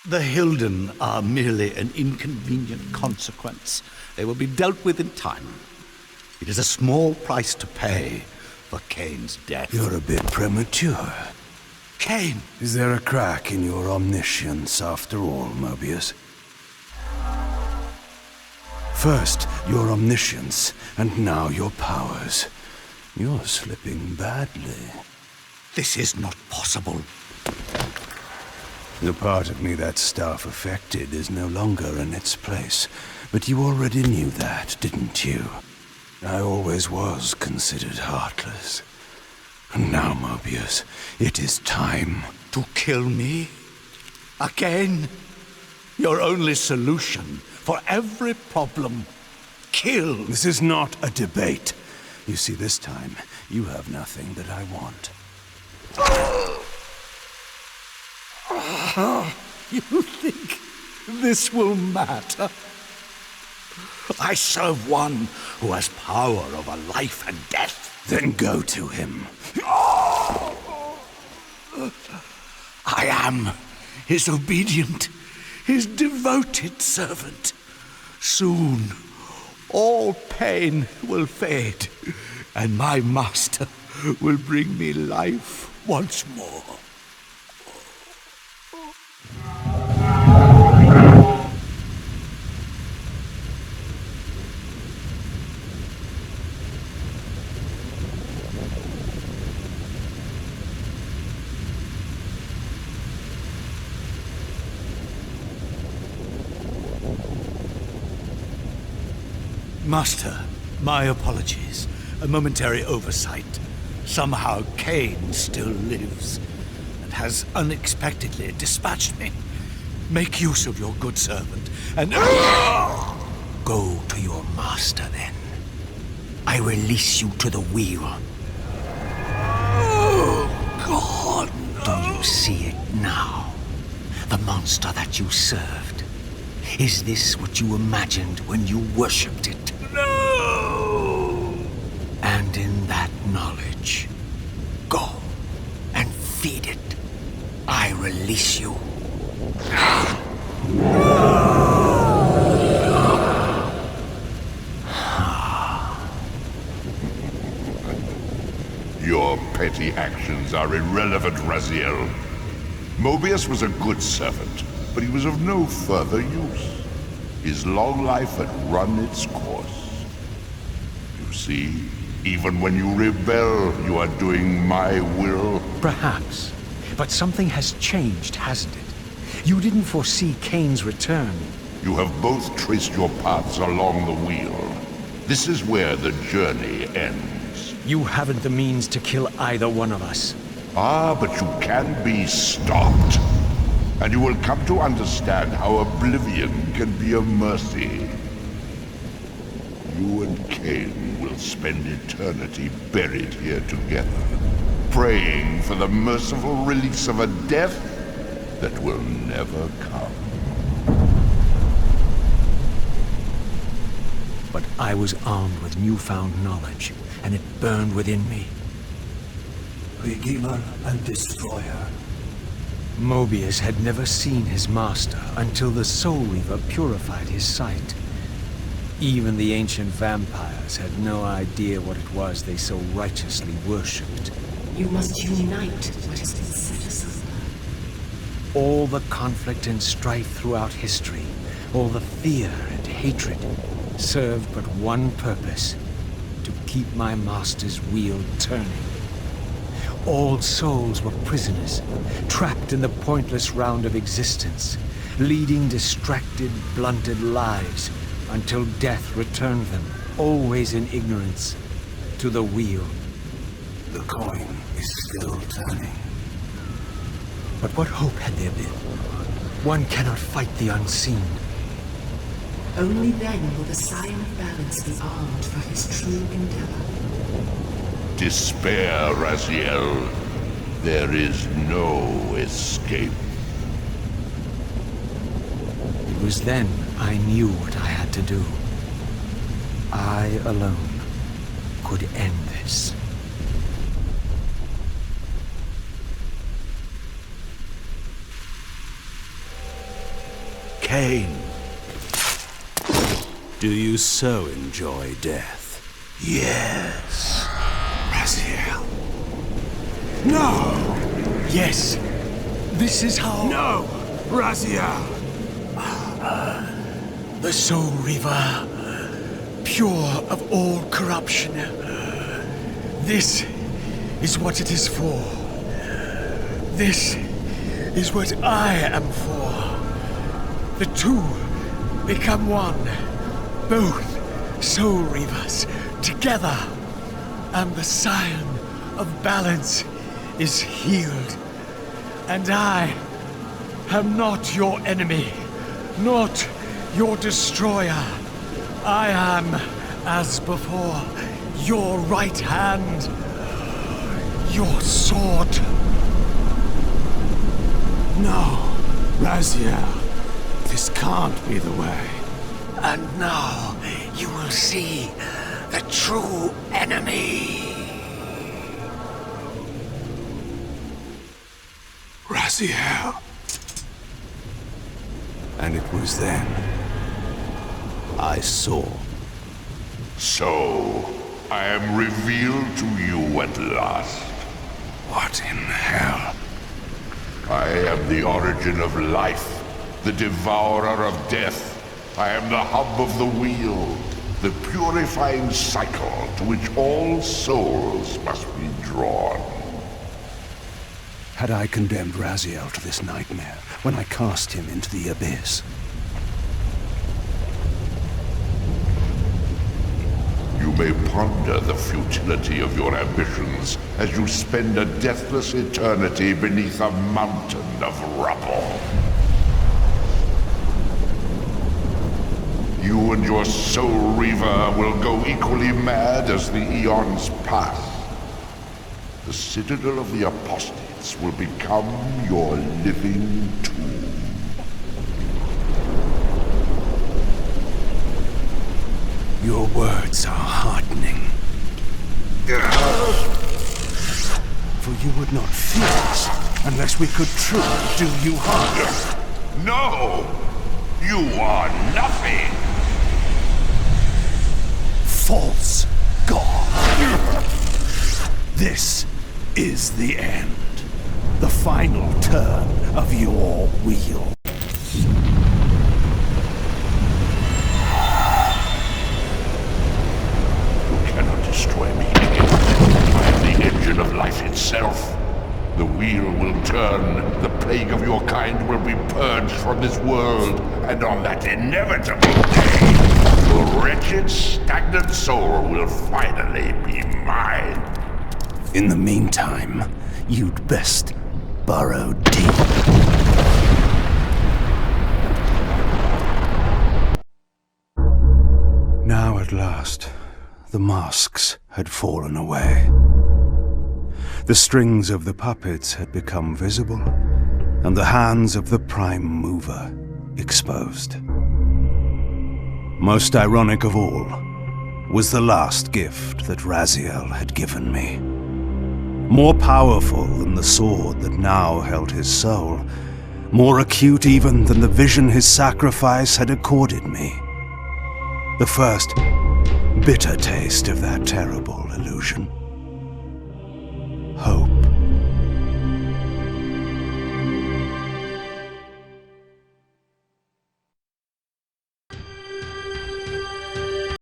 The Hilden are merely an inconvenient consequence. They will be dealt with in time. It is a small price to pay for Kain's death. You're a bit premature. Kain! Is there a crack in your omniscience after all, Mœbius? First, your omniscience, and now your powers. You're slipping badly. This is not possible. The part of me that staff affected is no longer in its place. But you already knew that, didn't you? I always was considered heartless. And now, Mœbius, it is time. To kill me? Again? Your only solution for every problem. Kill. This is not a debate. You see, this time, you have nothing that I want. You think this will matter? I serve one who has power over life and death. Then go to him. I am his obedient, his devoted servant. Soon, all pain will fade, and my master will bring me life once more. Master, my apologies. A momentary oversight. Somehow Kain still lives, and has unexpectedly dispatched me. Make use of your good servant, and... Go to your master, then. I release you to the wheel. Oh, God, no. Do you see it now? The monster that you served. Is this what you imagined when you worshipped it? No! And in that knowledge, go and feed it. I release you. Your petty actions are irrelevant, Raziel. Mœbius was a good servant, but he was of no further use. His long life had run its course. You see, even when you rebel, you are doing my will. Perhaps. But something has changed, hasn't it? You didn't foresee Kain's return. You have both traced your paths along the wheel. This is where the journey ends. You haven't the means to kill either one of us. Ah, but you can be stopped. And you will come to understand how oblivion can be a mercy. You and Kain will spend eternity buried here together, praying for the merciful release of a death that will never come. But I was armed with newfound knowledge, and it burned within me. Redeemer and Destroyer. Mœbius had never seen his master until the Soul Reaver purified his sight. Even the ancient vampires had no idea what it was they so righteously worshipped. You must unite what has been set asunder. All the conflict and strife throughout history, all the fear and hatred, served but one purpose: to keep my master's wheel turning. All souls were prisoners, trapped in the pointless round of existence, leading distracted, blunted lives until death returned them, always in ignorance, to the wheel. The coin is still turning. But what hope had there been? One cannot fight the unseen. Only then will the Scion of Balance be armed for his true endeavor. Despair, Raziel. There is no escape. It was then I knew what I had to do. I alone could end this. Kain. Do you so enjoy death? Yes. Raziel. No! Yes. This is how... No! Raziel! The Soul Reaver, pure of all corruption. This is what it is for. This is what I am for. The two become one. Both Soul Reavers together. And the Scion of Balance is healed. And I am not your enemy, not your destroyer. I am, as before, your right hand, your sword. No, Raziel. This can't be the way. And now you will see the true enemy. Raziel. And it was then I saw. So, I am revealed to you at last. What in hell? I am the origin of life, the devourer of death. I am the hub of the wheel, the purifying cycle to which all souls must be drawn. Had I condemned Raziel to this nightmare when I cast him into the abyss? You may ponder the futility of your ambitions as you spend a deathless eternity beneath a mountain of rubble. You and your Soul Reaver will go equally mad as the eons pass. The Citadel of the Apostates will become your living tomb. Your words are heartening. For you would not fear us unless we could truly do you harm. No! You are nothing! False god. This is the end. The final turn of your wheel. You cannot destroy me. I am the engine of life itself. The wheel will turn, the plague of your kind will be purged from this world, and on that inevitable day, your wretched, stagnant soul will finally be mine. In the meantime, you'd best burrow deep. Now at last, the masks had fallen away. The strings of the puppets had become visible, and the hands of the Prime Mover exposed. Most ironic of all was the last gift that Raziel had given me. More powerful than the sword that now held his soul, more acute even than the vision his sacrifice had accorded me. The first bitter taste of that terrible illusion.